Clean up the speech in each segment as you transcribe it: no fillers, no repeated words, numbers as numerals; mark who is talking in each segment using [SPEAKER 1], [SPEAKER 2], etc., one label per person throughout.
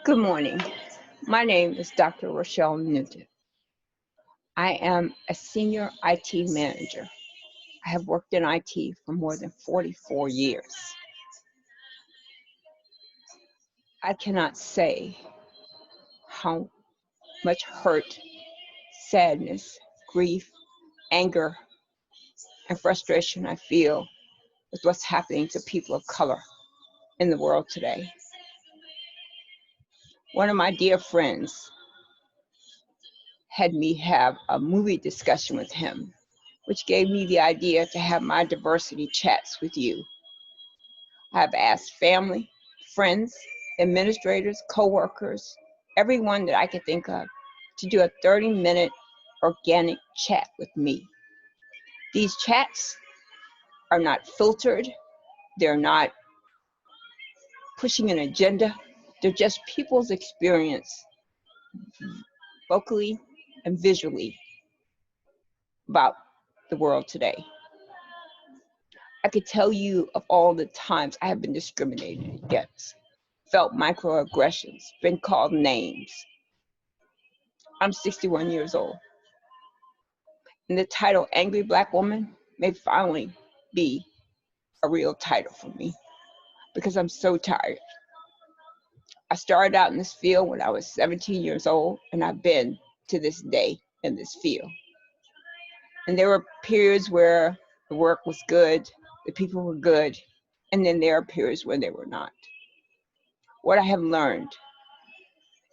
[SPEAKER 1] Good morning. My name is Dr. Rochelle Newton. I am a senior IT manager. I have worked in IT for more than 44 years. I cannot say how much hurt, sadness, grief, anger, and frustration I feel with what's happening to people of color in the world today. One of my dear friends had me have a movie discussion with him, which gave me the idea to have my diversity chats with you. I've asked family, friends, administrators, coworkers, everyone that I could think of to do a 30-minute organic chat with me. These chats are not filtered. They're not pushing an agenda. They're just people's experience vocally and visually about the world today. I could tell you of all the times I have been discriminated against, felt microaggressions, been called names. I'm 61 years old, and the title Angry Black Woman may finally be a real title for me because I'm so tired. I started out in this field when I was 17 years old, and I've been to this day in this field. And there were periods where the work was good, the people were good, and then there are periods when they were not. What I have learned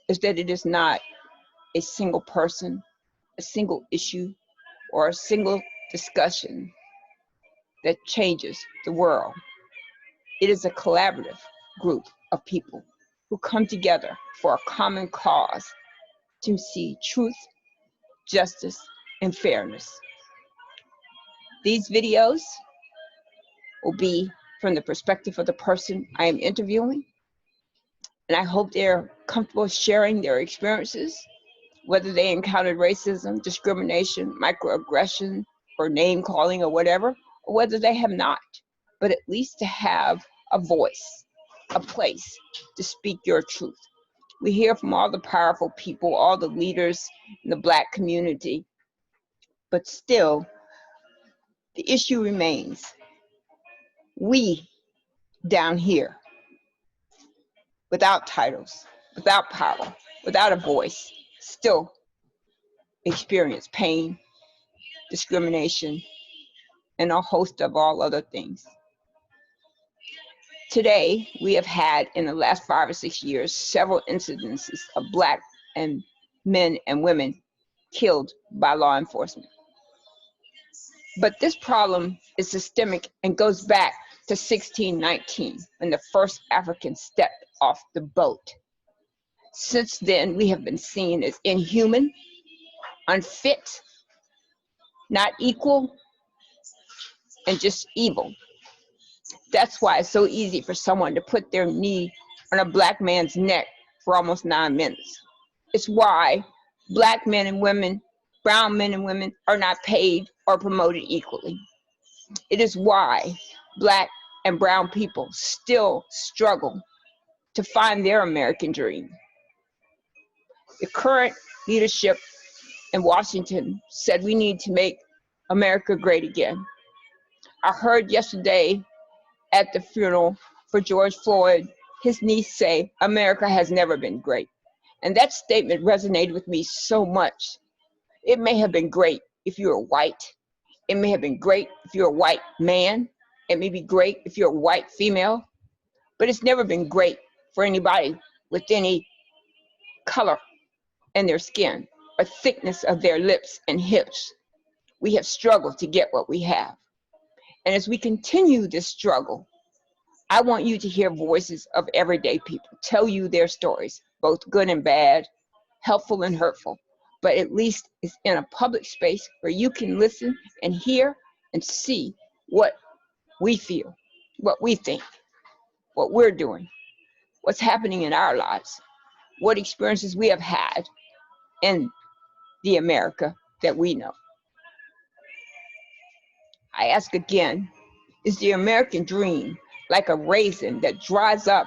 [SPEAKER 1] is that it is not a single person, a single issue, or a single discussion that changes the world. It is a collaborative group of people who come together for a common cause to see truth, justice, and fairness. These videos will be from the perspective of the person I am interviewing, and I hope they're comfortable sharing their experiences, whether they encountered racism, discrimination, microaggression, or name calling or whatever, or whether they have not, but at least to have a voice, a place to speak your truth. We hear from all the powerful people, all the leaders in the Black community, but still, the issue remains. We down here, without titles, without power, without a voice, still experience pain, discrimination, and a host of all other things. Today, we have had in the last 5 or 6 years several incidences of Black and men and women killed by law enforcement. But this problem is systemic and goes back to 1619 when the first African stepped off the boat. Since then, we have been seen as inhuman, unfit, not equal, and just evil. That's why it's so easy for someone to put their knee on a Black man's neck for almost 9 minutes. It's why Black men and women, brown men and women are not paid or promoted equally. It is why Black and brown people still struggle to find their American dream. The current leadership in Washington said we need to make America great again. I heard yesterday at the funeral for George Floyd, his niece say, America has never been great. And that statement resonated with me so much. It may have been great if you were white. It may have been great if you're a white man. It may be great if you're a white female. But it's never been great for anybody with any color in their skin or thickness of their lips and hips. We have struggled to get what we have. And as we continue this struggle, I want you to hear voices of everyday people tell you their stories, both good and bad, helpful and hurtful, but at least it's in a public space where you can listen and hear and see what we feel, what we think, what we're doing, what's happening in our lives, what experiences we have had in the America that we know. I ask again, is the American dream like a raisin that dries up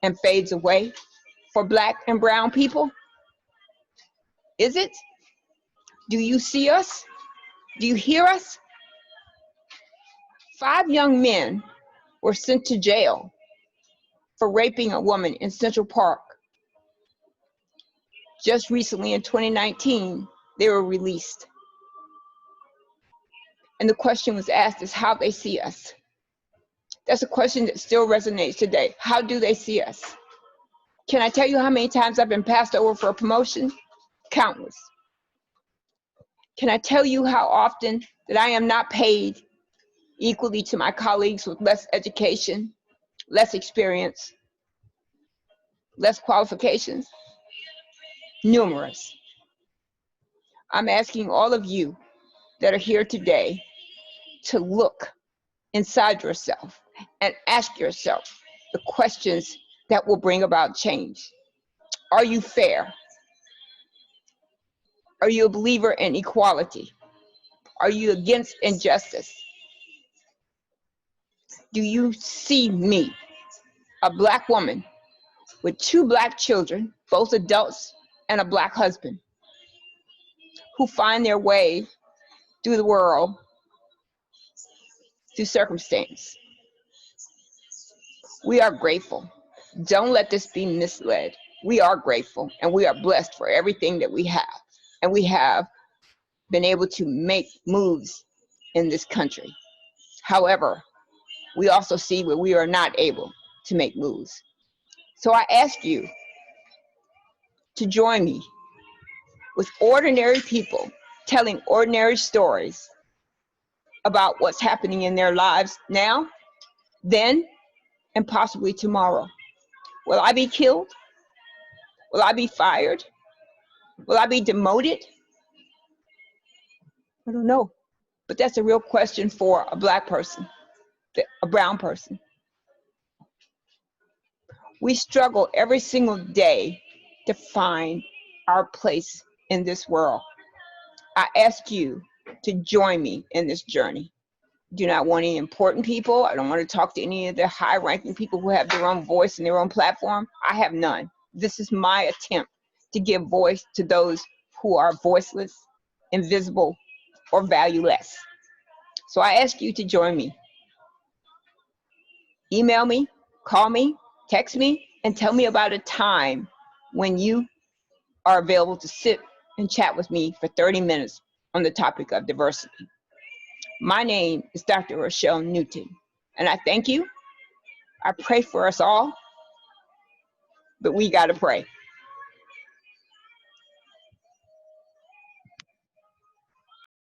[SPEAKER 1] and fades away for Black and brown people? Is it? Do you see us? Do you hear us? 5 young men were sent to jail for raping a woman in Central Park. Just recently in 2019, they were released. And the question was asked is how they see us. That's a question that still resonates today. How do they see us? Can I tell you how many times I've been passed over for a promotion? Countless. Can I tell you how often that I am not paid equally to my colleagues with less education, less experience, less qualifications? Numerous. I'm asking all of you that are here today to look inside yourself and ask yourself the questions that will bring about change. Are you fair? Are you a believer in equality? Are you against injustice? Do you see me, a Black woman with 2 Black children, both adults, and a Black husband, who find their way through the world through circumstance? We are grateful. Don't let this be misled. We are grateful and we are blessed for everything that we have. And we have been able to make moves in this country. However, we also see where we are not able to make moves. So I ask you to join me with ordinary people telling ordinary stories about what's happening in their lives now, then, and possibly tomorrow. Will I be killed? Will I be fired? Will I be demoted? I don't know. But that's a real question for a Black person, a brown person. We struggle every single day to find our place in this world. I ask you to join me in this journey. I do not want any important people. I don't want to talk to any of the high-ranking people who have their own voice and their own platform. I have none. This is my attempt to give voice to those who are voiceless, invisible, or valueless. So I ask you to join me. Email me, call me, text me, and tell me about a time when you are available to sit and chat with me for 30 minutes on the topic of diversity. My name is Dr. Rochelle Newton, and I thank you. I pray for us all, but we got to pray.